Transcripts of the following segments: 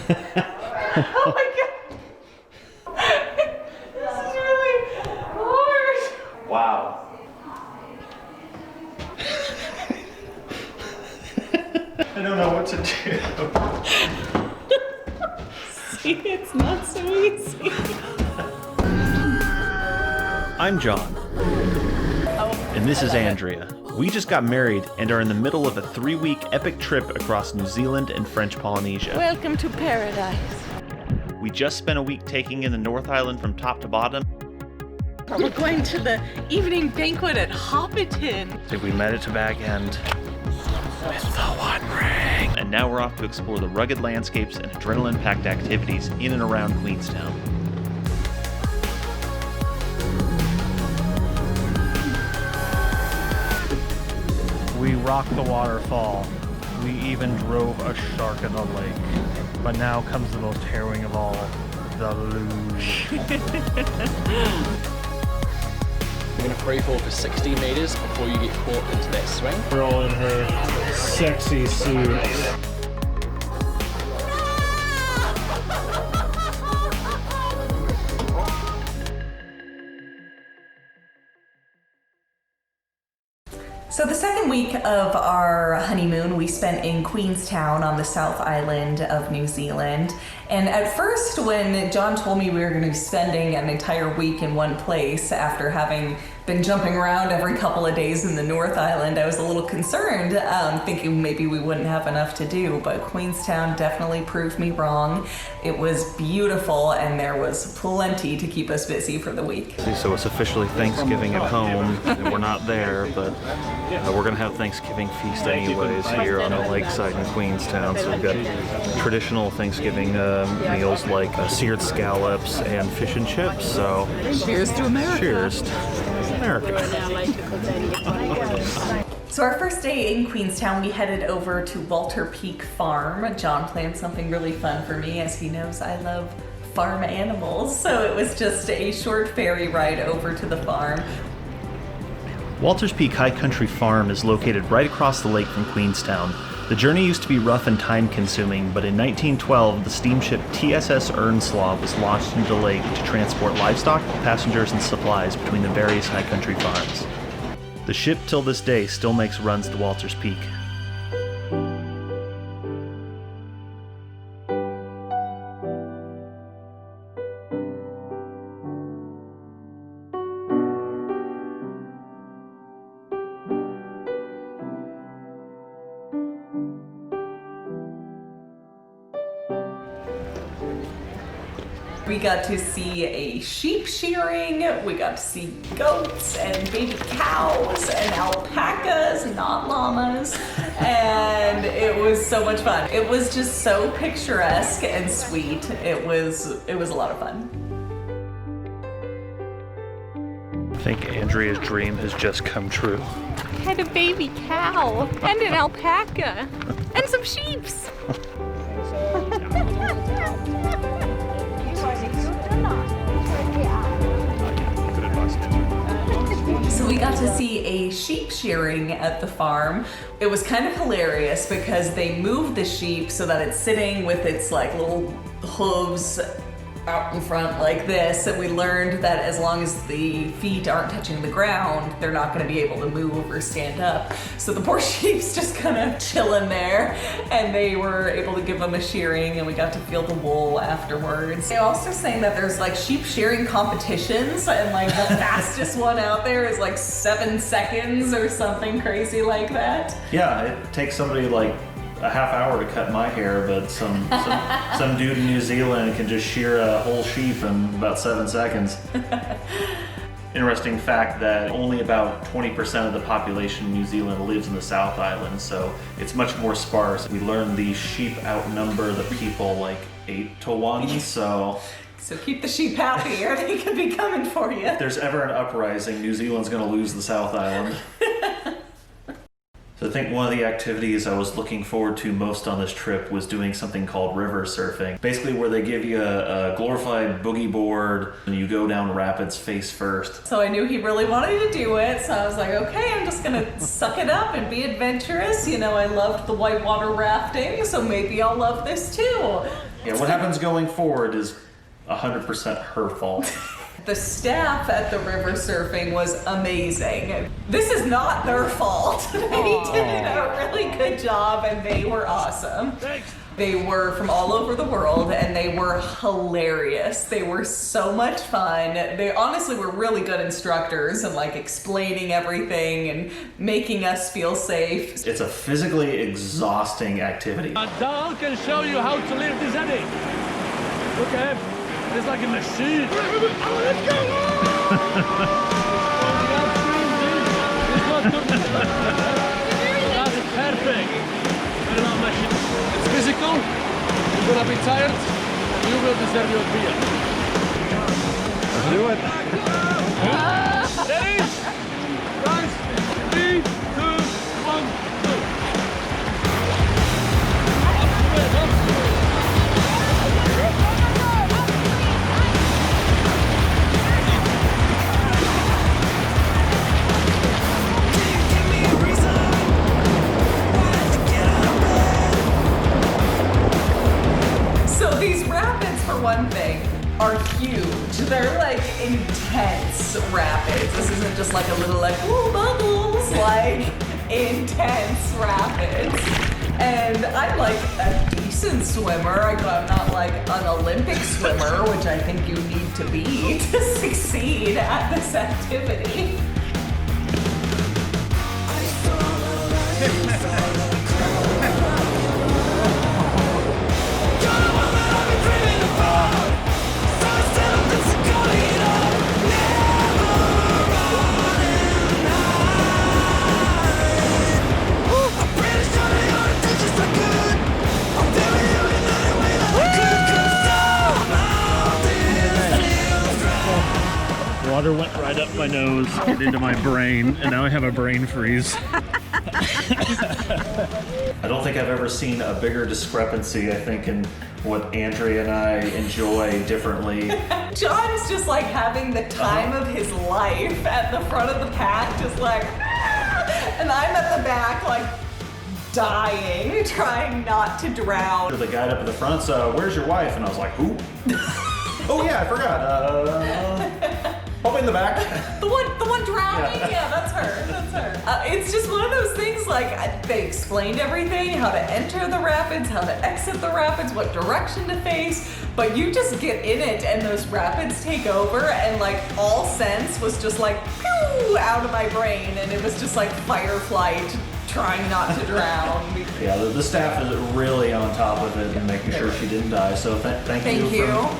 Oh my god! This is really hard! Wow. I don't know what to do. See, it's not so easy. I'm John. And this is Andrea. We just got married and are in the middle of a 3-week epic trip across New Zealand and French Polynesia. Welcome to paradise. We just spent a week taking in the North Island from top to bottom. We're going to the evening banquet at Hoppiton. So we met at Tobag End with the One Ring. And now we're off to explore the rugged landscapes and adrenaline-packed activities in and around Queenstown. We rocked the waterfall. We even drove a shark in the lake. But now comes the most harrowing of all, the luge. You're gonna free fall for 60 meters before you get caught into that swing. Girl in her sexy suit. So the second week of our honeymoon we spent in Queenstown on the South Island of New Zealand. And at first when John told me we were going to be spending an entire week in one place after having been jumping around every couple of days in the North Island, I was a little concerned, thinking maybe we wouldn't have enough to do, but Queenstown definitely proved me wrong. It was beautiful and there was plenty to keep us busy for the week. So it's officially Thanksgiving at home, and we're not there, but we're gonna have Thanksgiving feast anyways here on the lakeside in Queenstown. So we've got traditional Thanksgiving meals like seared scallops and fish and chips. So Cheers to America. cheers to America. So our first day in Queenstown, we headed over to Walter Peak Farm. John planned something really fun for me, as he knows I love farm animals. So it was just a short ferry ride over to the farm. Walters Peak High Country Farm is located right across the lake from Queenstown. The journey used to be rough and time-consuming, but in 1912, the steamship TSS Earnslaw was launched into the lake to transport livestock, passengers, and supplies between the various high country farms. The ship till this day still makes runs to Walters Peak. We got to see a sheep shearing, we got to see goats and baby cows and alpacas, not llamas, and it was so much fun. It was just so picturesque and sweet. It was a lot of fun. I think Andrea's dream has just come true. I had a baby cow and an alpaca and some sheeps. So we got to see a sheep shearing at the farm. It was kind of hilarious because they moved the sheep so that it's sitting with its like little hooves out in front like this, and we learned that as long as the feet aren't touching the ground, they're not going to be able to move or stand up. So the poor sheep's just kind of chilling there, and they were able to give them a shearing, and we got to feel the wool afterwards. They're also saying that there's like sheep shearing competitions, and like the fastest one out there is like 7 seconds or something crazy like that. Yeah, it takes somebody like a half hour to cut my hair, but some dude in New Zealand can just shear a whole sheep in about 7 seconds. Interesting fact that only about 20% of the population in New Zealand lives in the South Island, so it's much more sparse. We learned the sheep outnumber the people like 8 to 1, so keep the sheep happy or they could be coming for you. if there's ever an uprising, New Zealand's gonna lose the South Island. So I think one of the activities I was looking forward to most on this trip was doing something called river surfing. Basically where they give you a glorified boogie board and you go down rapids face first. So I knew he really wanted to do it, so I was like, okay, I'm just gonna suck it up and be adventurous. You know, I loved the whitewater rafting, so maybe I'll love this too. Yeah, what happens going forward is 100% her fault. The staff at the river surfing was amazing. This is not their fault. They did a really good job and they were awesome. Thanks. They were from all over the world and they were hilarious. They were so much fun. They honestly were really good instructors and like explaining everything and making us feel safe. It's a physically exhausting activity. A doll can show you how to live this eddy. Look at him. It's like a machine. Let's go! That's perfect. It's physical. You're gonna be tired. You will deserve your beer. Let's do it. Ready? Guys, 3, 2, 1, go. These rapids, for one thing, are huge. They're like intense rapids. This isn't just like a little like, ooh, bubbles, like intense rapids. And I'm like a decent swimmer. I'm not like an Olympic swimmer, which I think you need to be to succeed at this activity. Water went right up my nose and into my brain, and now I have a brain freeze. I don't think I've ever seen a bigger discrepancy, I think, in what Andrea and I enjoy differently. John's just like having the time of his life at the front of the pack, just like, and I'm at the back like dying, trying not to drown. The guy up at the front said, "Where's your wife?" And I was like, "Who?" Oh yeah, I forgot. Probably in the back. The one drowning? Yeah, that's her. That's her. It's just one of those things like they explained everything, how to enter the rapids, how to exit the rapids, what direction to face, but you just get in it and those rapids take over and like all sense was just like pew out of my brain and it was just like fight or flight, trying not to drown. Yeah, the staff is really on top of it and making sure she didn't die, so thank you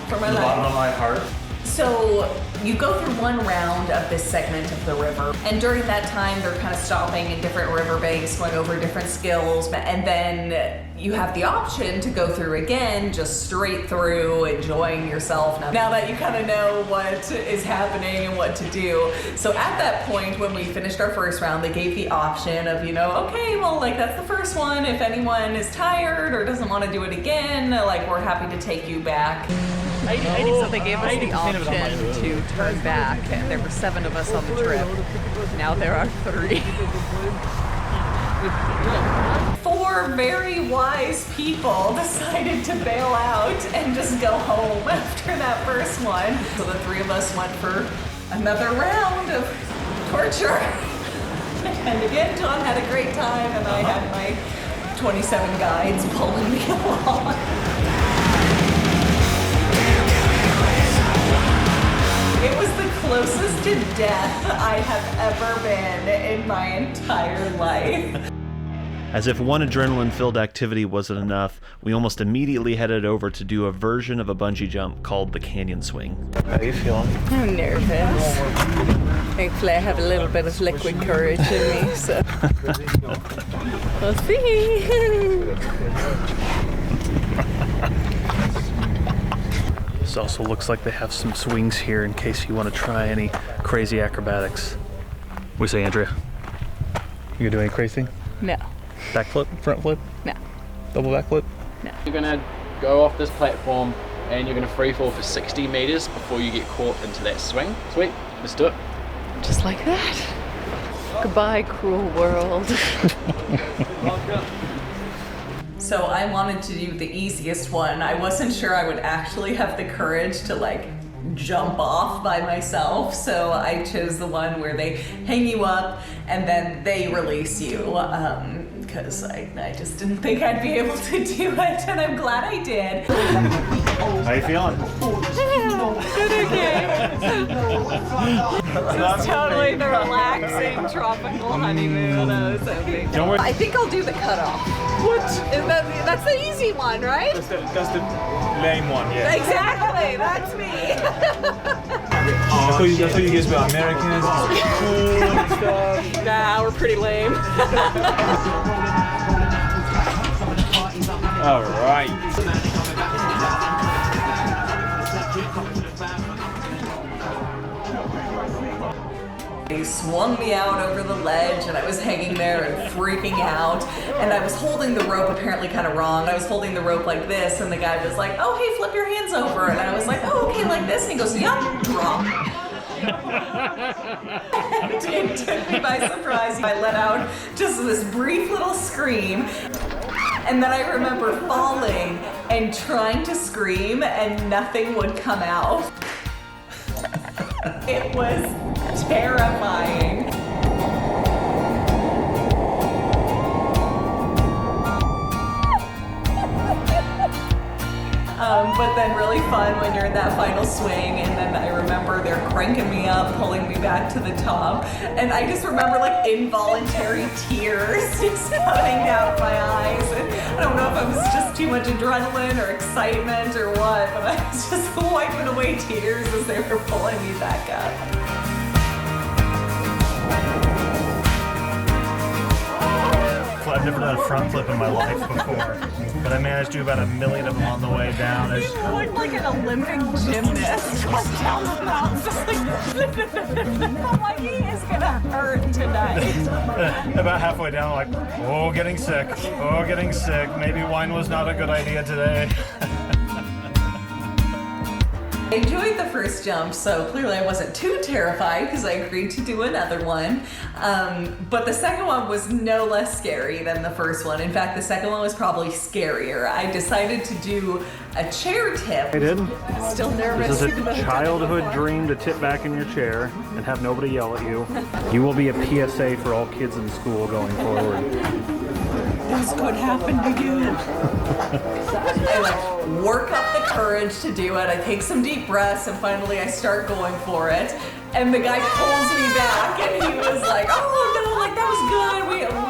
from my the bottom of my heart. So you go through one round of this segment of the river, and during that time they're kind of stopping in different riverbanks, going over different skills, and then you have the option to go through again, just straight through, enjoying yourself now that you kind of know what is happening and what to do. So at that point, when we finished our first round, they gave the option of, okay, well, like that's the first one. If anyone is tired or doesn't want to do it again, like we're happy to take you back. So they gave us the option to turn back, and there were 7 of us on the trip. Now there are 3. 4 very wise people decided to bail out and just go home after that first one. So the 3 of us went for another round of torture. And again, John had a great time, and I had my 27 guides pulling me along. It was the closest to death I have ever been in my entire life. As if one adrenaline-filled activity wasn't enough, we almost immediately headed over to do a version of a bungee jump called the canyon swing. How are you feeling? I'm nervous. Thankfully I have a little bit of liquid courage in me, so we'll see. This also looks like they have some swings here in case you want to try any crazy acrobatics. We say, Andrea, you gonna do any crazy thing? No. Backflip? Front flip? No. Double backflip? No. You're gonna go off this platform and you're gonna free fall for 60 meters before you get caught into that swing. Sweet, let's do it. Just like that. Goodbye, cruel world. So I wanted to do the easiest one. I wasn't sure I would actually have the courage to like jump off by myself, so I chose the one where they hang you up and then they release you, because I just didn't think I'd be able to do it, and I'm glad I did. How you feeling? Good, okay. This is totally the relaxing tropical honeymoon I was hoping. Don't worry. I think I'll do the cutoff. What? That's the easy one, right? That's the lame one, yeah. Exactly, that's me. I thought you guys were Americans, cool and stuff. Nah, we're pretty lame. All right. They swung me out over the ledge and I was hanging there and freaking out, and I was holding the rope apparently kind of wrong. I was holding the rope like this and the guy was like, oh hey, flip your hands over, and I was like, oh okay, like this, and he goes, yup, drop. It took me by surprise. I let out just this brief little scream, and then I remember falling and trying to scream and nothing would come out. It was terrifying. But then really fun when you're in that final swing, and then I remember they're cranking me up, pulling me back to the top, and I just remember like involuntary tears just coming out my eyes. And I don't know if it was just too much adrenaline or excitement or what, but I was just wiping away tears as they were pulling me back up. I've never done a front flip in my life before, but I managed to do about 1 million of them on the way down. You look like an Olympic gymnast, like down the mountain, just like, my knee is gonna hurt tonight. About halfway down, like, oh, getting sick. Oh, getting sick. Maybe wine was not a good idea today. I enjoyed the first jump, so clearly I wasn't too terrified because I agreed to do another one. But the second one was no less scary than the first one. In fact, the second one was probably scarier. I decided to do a chair tip. I did. Still nervous. This is a childhood dream to tip back in your chair and have nobody yell at you. You will be a PSA for all kids in school going forward. This could happen to you. I like work up the courage to do it. I take some deep breaths and finally I start going for it. And the guy pulls me back and he was like, oh no, like that was good.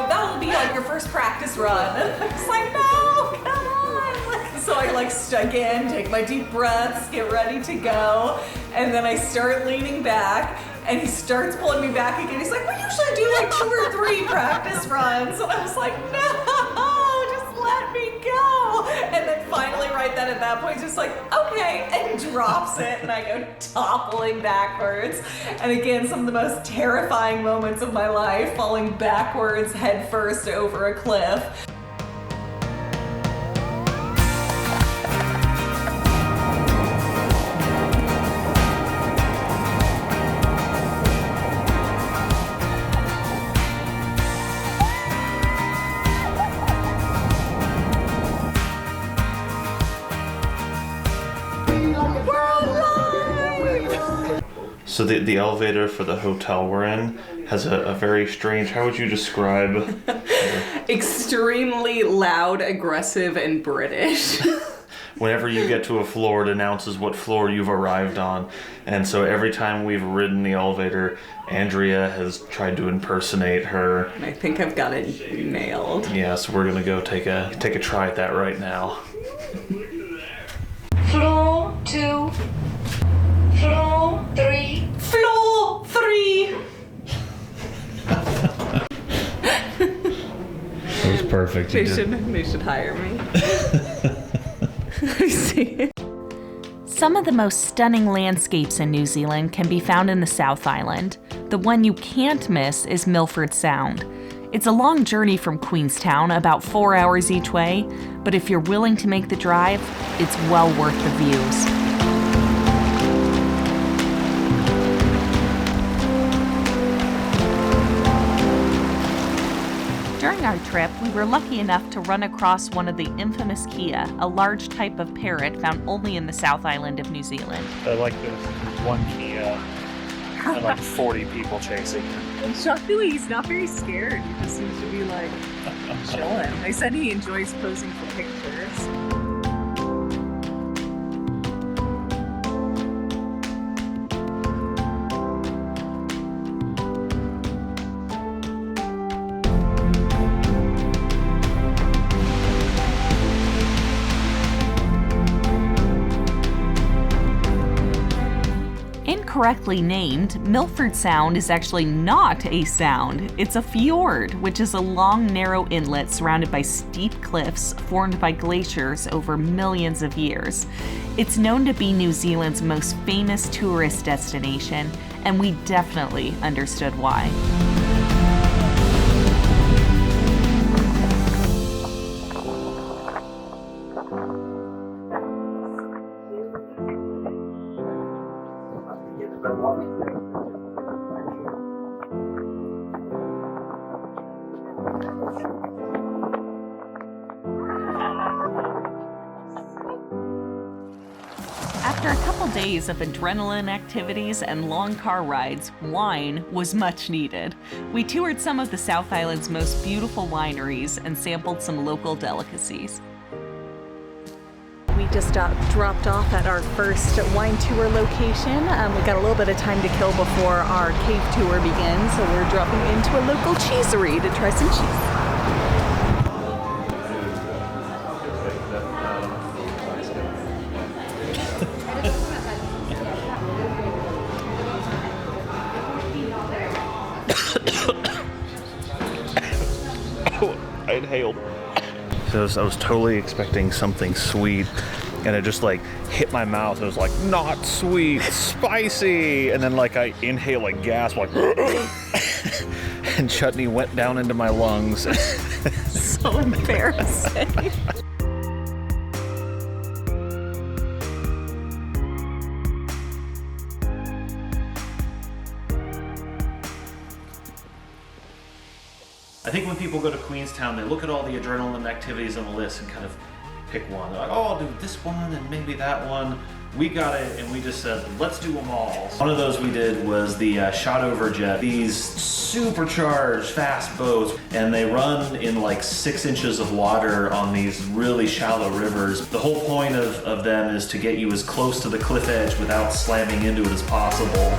That'll be like your first practice run. And I was like, no, come on. So I like again, take my deep breaths, get ready to go. And then I start leaning back and he starts pulling me back again. He's like, we usually do like 2 or 3 practice runs. And I was like, no, just let me go. And then finally right then at that point, just like, okay, and drops it. And I go toppling backwards. And again, some of the most terrifying moments of my life, falling backwards head first over a cliff. So the elevator for the hotel we're in has a very strange, how would you describe? Extremely loud, aggressive, and British. Whenever you get to a floor, it announces what floor you've arrived on. And so every time we've ridden the elevator, Andrea has tried to impersonate her. I think I've got it nailed. Yeah, so we're gonna go take a try at that right now. Floor 2. Floor 3. Floor 3. That was perfect. They should hire me. I see. Some of the most stunning landscapes in New Zealand can be found in the South Island. The one you can't miss is Milford Sound. It's a long journey from Queenstown, about 4 hours each way, but if you're willing to make the drive, it's well worth the views. During During our trip, we were lucky enough to run across one of the infamous kia, a large type of parrot found only in the South Island of New Zealand. I like this one kia and like 40 people chasing. Shockingly, he's not very scared. He just seems to be like chilling. They said he enjoys posing for pictures. Incorrectly named, Milford Sound is actually not a sound. It's a fjord, which is a long, narrow inlet surrounded by steep cliffs formed by glaciers over millions of years. It's known to be New Zealand's most famous tourist destination, and we definitely understood why. After a couple days of adrenaline activities and long car rides, wine was much needed. We toured some of the South Island's most beautiful wineries and sampled some local delicacies. We just dropped off at our first wine tour location. We got a little bit of time to kill before our cave tour begins, so we're dropping into a local cheesery to try some cheese. I inhaled. So I was totally expecting something sweet, and it just like hit my mouth. It was like, not sweet, spicy, and then like I inhale like gas, like, and chutney went down into my lungs. So embarrassing. I think when people go to Queenstown, they look at all the adrenaline activities on the list and kind of pick one. They're like, oh, I'll do this one and maybe that one. We got it, and we just said, let's do them all. One of those we did was the Shotover Jet. These supercharged, fast boats, and they run in like 6 inches of water on these really shallow rivers. The whole point of them is to get you as close to the cliff edge without slamming into it as possible.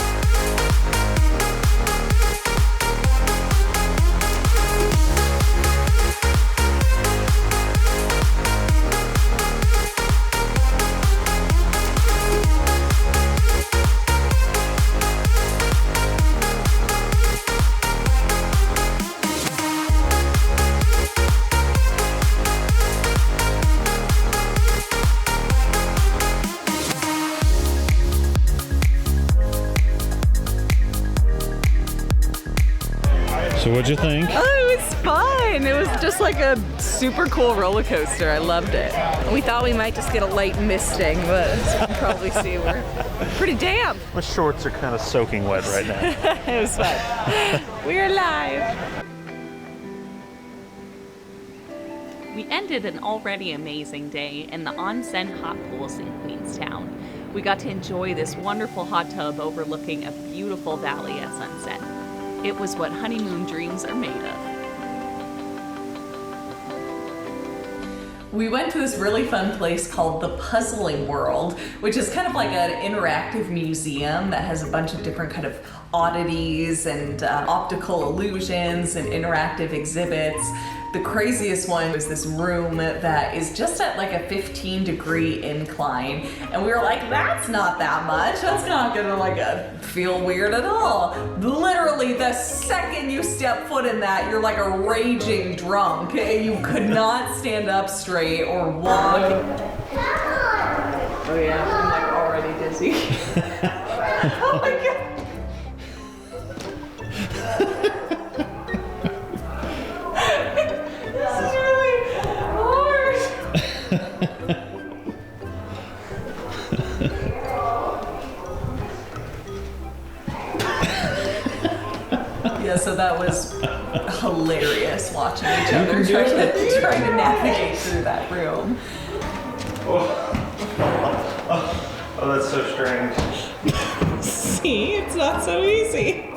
So what'd you think? Oh, it was fun. It was just like a super cool roller coaster. I loved it. We thought we might just get a light misting, but as you can probably see, we're pretty damp. My shorts are kind of soaking wet right now. It was fun. We're alive. We ended an already amazing day in the Onsen Hot Pools in Queenstown. We got to enjoy this wonderful hot tub overlooking a beautiful valley at sunset. It was what honeymoon dreams are made of. We went to this really fun place called the Puzzling World, which is kind of like an interactive museum that has a bunch of different kind of oddities and optical illusions and interactive exhibits. The craziest one was this room that is just at like a 15-degree incline, and we were like, that's not that much. That's not gonna feel weird at all. Literally, the second you step foot in that, you're like a raging drunk. You could not stand up straight or walk. Oh yeah, I'm like already dizzy. Oh my god. Yeah, so that was hilarious watching each other trying to navigate through that room. Oh, that's so strange. See, it's not so easy.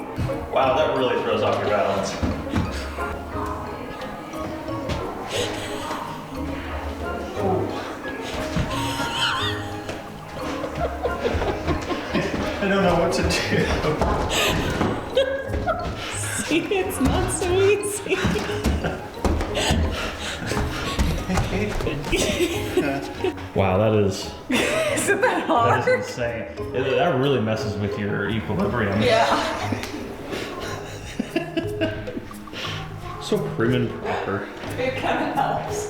Wow, that really throws off your balance. I don't know what to do. See, it's not so easy. Wow, that is Isn't that hard? that is insane. That really messes with your equilibrium. Yeah. So prim and proper. It kind of helps.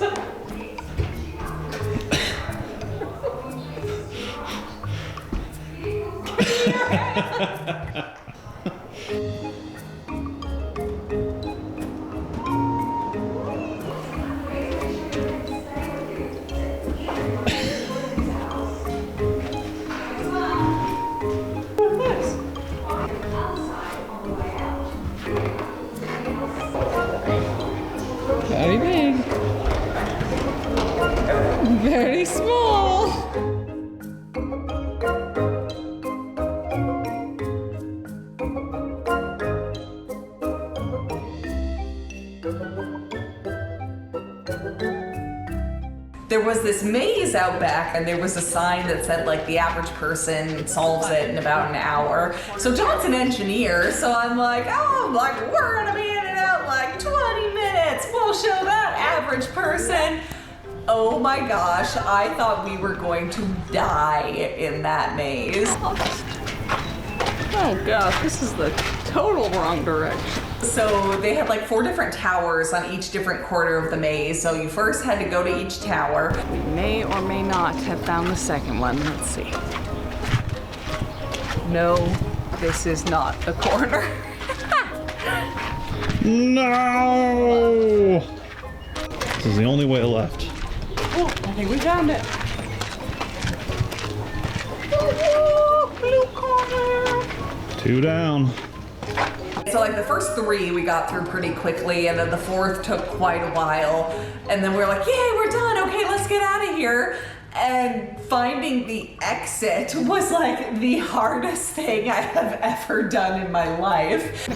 Very big. Very small. There was this maze out back, and there was a sign that said, like, the average person solves it in about an hour. So John's an engineer, so I'm like, we're gonna be in and out like 20 minutes. We'll show that average person. Oh my gosh, I thought we were going to die in that maze. Oh gosh, this is the total wrong direction. So they had like 4 different towers on each different corner of the maze. So you first had to go to each tower. We may or may not have found the second one. Let's see. No, this is not a corner. No! This is the only way left. Oh, I think we found it. Oh, blue corner. 2 down. So like the first 3 we got through pretty quickly, and then the 4th took quite a while. And then we were like, yay, we're done. Okay, let's get out of here. And finding the exit was like the hardest thing I have ever done in my life.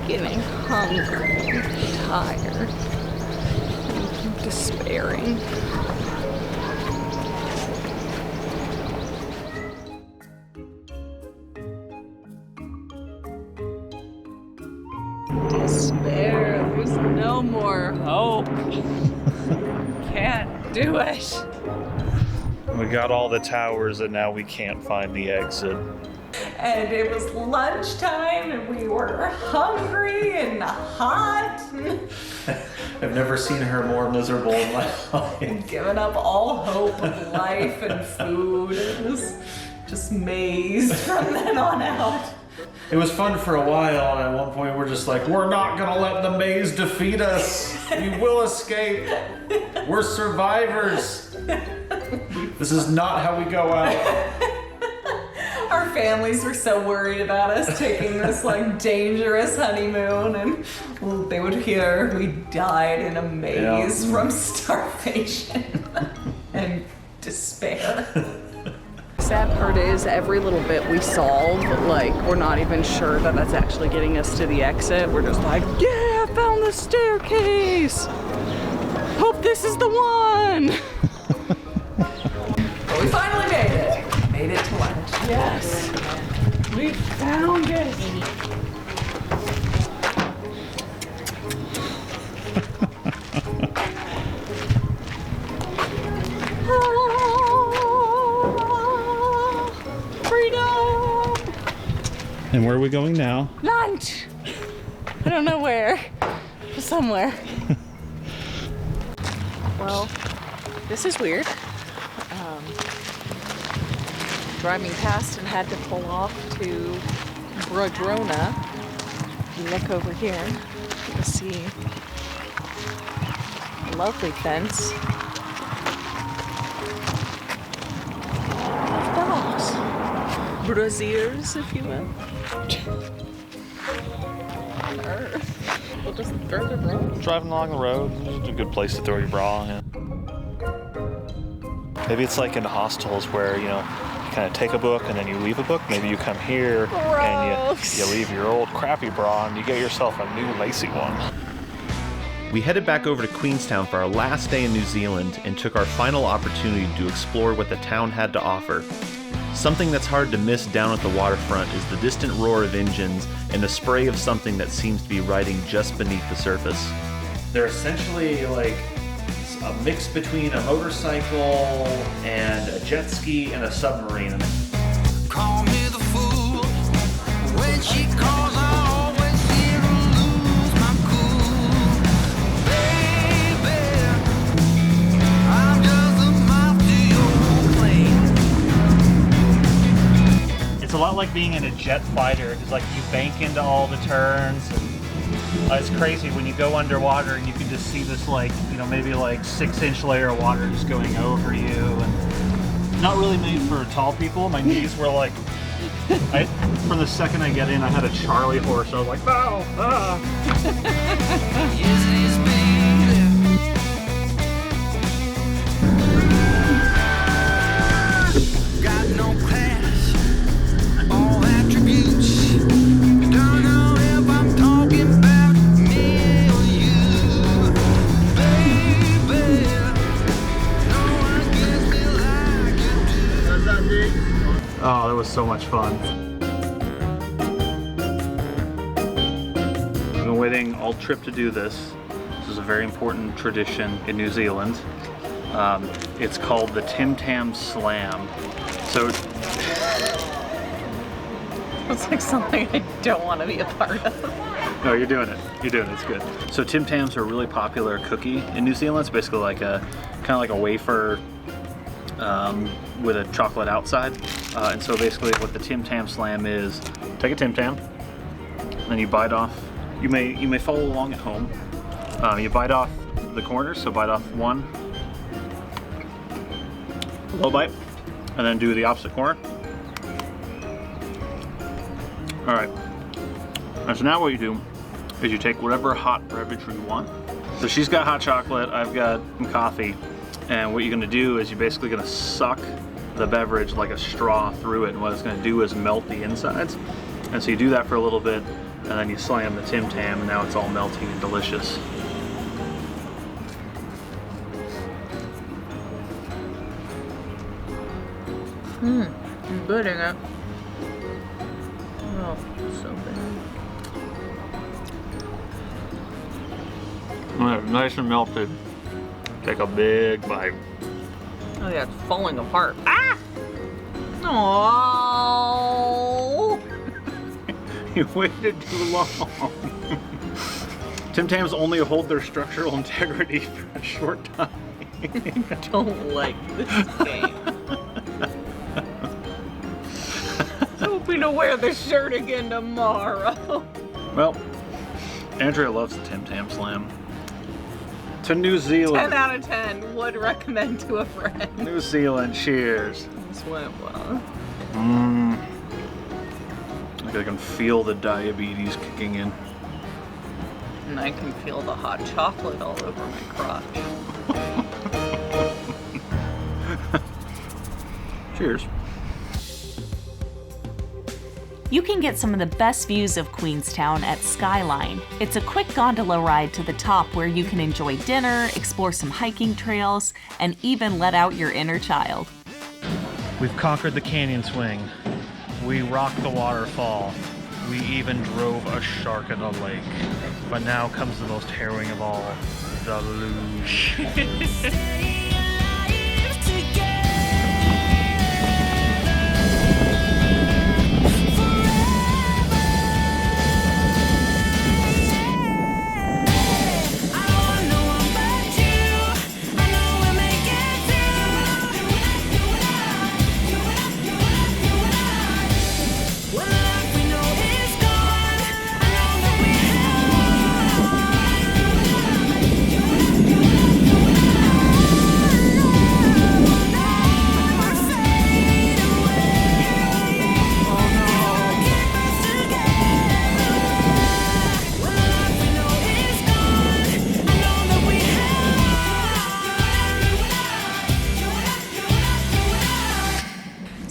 Getting hungry, tired, despairing. Despair. There's no more hope. Can't do it. We got all the towers and now we can't find the exit. And it was lunchtime, and we were hungry and hot. I've never seen her more miserable in my life. Given up all hope of life and food. It was just mazed from then on out. It was fun for a while, and at one point we're just like, we're not gonna let the maze defeat us. We will escape. We're survivors. This is not how we go out. Our families were so worried about us taking this like dangerous honeymoon, and well, they would hear we died in a maze from starvation and despair. Sad part is every little bit we solve, like we're not even sure that that's actually getting us to the exit. We're just like, yeah, I found the staircase. Hope this is the one. But we finally made it. Made it to lunch. Yes, we found it. Freedom. And where are we going now? Lunch. I don't know where. Somewhere. Well, this is weird. Driving past and had to pull off to Brodrona. If you look over here, you'll see a lovely fence. Of dogs. Braziers, if you will. We'll just throw the bra. Driving along the road, it's a good place to throw your bra in. Maybe it's like in hostels where, you know, you kind of take a book and then you leave a book. Maybe you come here and you leave your old crappy bra and you get yourself a new lacy one. We headed back over to Queenstown for our last day in New Zealand and took our final opportunity to explore what the town had to offer. Something that's hard to miss down at the waterfront is the distant roar of engines and the spray of something that seems to be riding just beneath the surface. They're essentially like a mix between a motorcycle and a jet ski and a submarine. Call me the fool when she calls. I always seem to lose my cool, baby. I'm just a moth to your plane. It's a lot like being in a jet fighter because like you bank into all the turns. And, it's crazy when you go underwater and you can just see this like, you know, maybe like 6-inch layer of water just going over you. And not really made for tall people. My knees were like, from the second I get in, I had a Charlie horse. I was like, no, ah. Yes, it is, baby. Got no class, all attributes. Don't know if I'm talking about me or you, baby. No one gets me like you do. Oh, that was so much fun. I've been waiting all trip to do this. This is a very important tradition in New Zealand. It's called the Tim Tam Slam. So It's like something I don't want to be a part of. no, you're doing it. You're doing it. It's good. So Tim Tams are a really popular cookie in New Zealand. It's basically like a kind of like a wafer with a chocolate outside. And so basically what the Tim Tam Slam is, take a Tim Tam, then you bite off. You may follow along at home. You bite off the corners, so bite off one, low bite, and then do the opposite corner. All right. And so now what you do is you take whatever hot beverage you want. So she's got hot chocolate, I've got some coffee, and what you're gonna do is you're basically gonna suck the beverage like a straw through it, and what it's gonna do is melt the insides. And so you do that for a little bit, and then you slam the Tim Tam, and now it's all melty and delicious. I'm good in it. Oh, so good. Nice and melted. Take a big bite. Oh yeah, it's falling apart. Ah! Oh. You waited too long. Tim Tams only hold their structural integrity for a short time. I don't like this game. Hoping to wear the shirt again tomorrow. Well, Andrea loves the Tim Tam Slam. To New Zealand. 10 out of 10 would recommend to a friend. New Zealand, cheers. This went well. I can feel the diabetes kicking in. And I can feel the hot chocolate all over my crotch. Cheers. You can get some of the best views of Queenstown at Skyline. It's a quick gondola ride to the top where you can enjoy dinner, explore some hiking trails, and even let out your inner child. We've conquered the canyon swing. We rocked the waterfall. We even drove a shark in a lake. But now comes the most harrowing of all, the luge.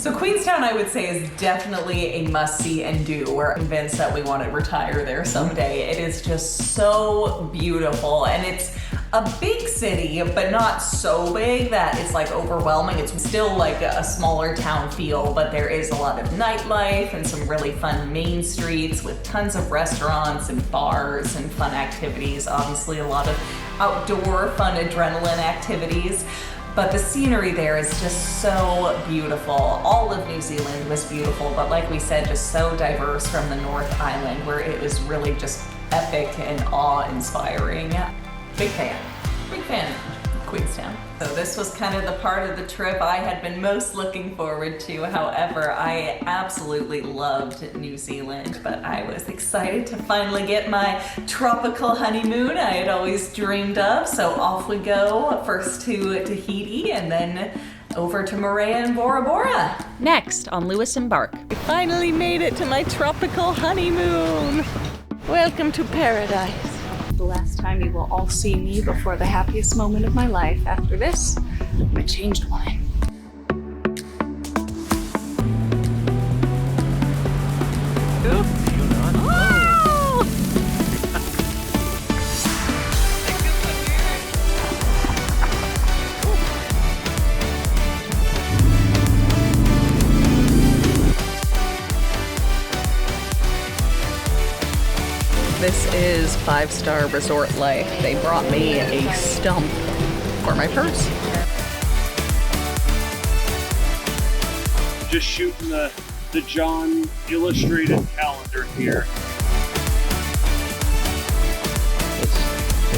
So Queenstown, I would say, is definitely a must-see and do. We're convinced that we want to retire there someday. It is just so beautiful, and it's a big city, but not so big that it's like overwhelming. It's still like a smaller town feel, but there is a lot of nightlife and some really fun main streets with tons of restaurants and bars and fun activities. Obviously, a lot of outdoor fun adrenaline activities. But the scenery there is just so beautiful. All of New Zealand was beautiful, but like we said, just so diverse from the North Island, where it was really just epic and awe-inspiring. Big fan of Queenstown. So this was kind of the part of the trip I had been most looking forward to. However, I absolutely loved New Zealand, but I was excited to finally get my tropical honeymoon I had always dreamed of. So off we go, first to Tahiti and then over to Moorea and Bora Bora. Next on Lewis and Bark. We finally made it to my tropical honeymoon. Welcome to paradise. The last time you will all see me before the happiest moment of my life. After this, I'm a changed woman. This is 5-star resort life. They brought me a stump for my purse. Just shooting the John illustrated calendar here.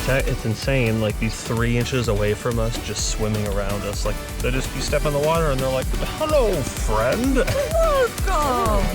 It's insane, like these 3 inches away from us just swimming around us. Like they just you step in the water and they're like, hello friend. Welcome.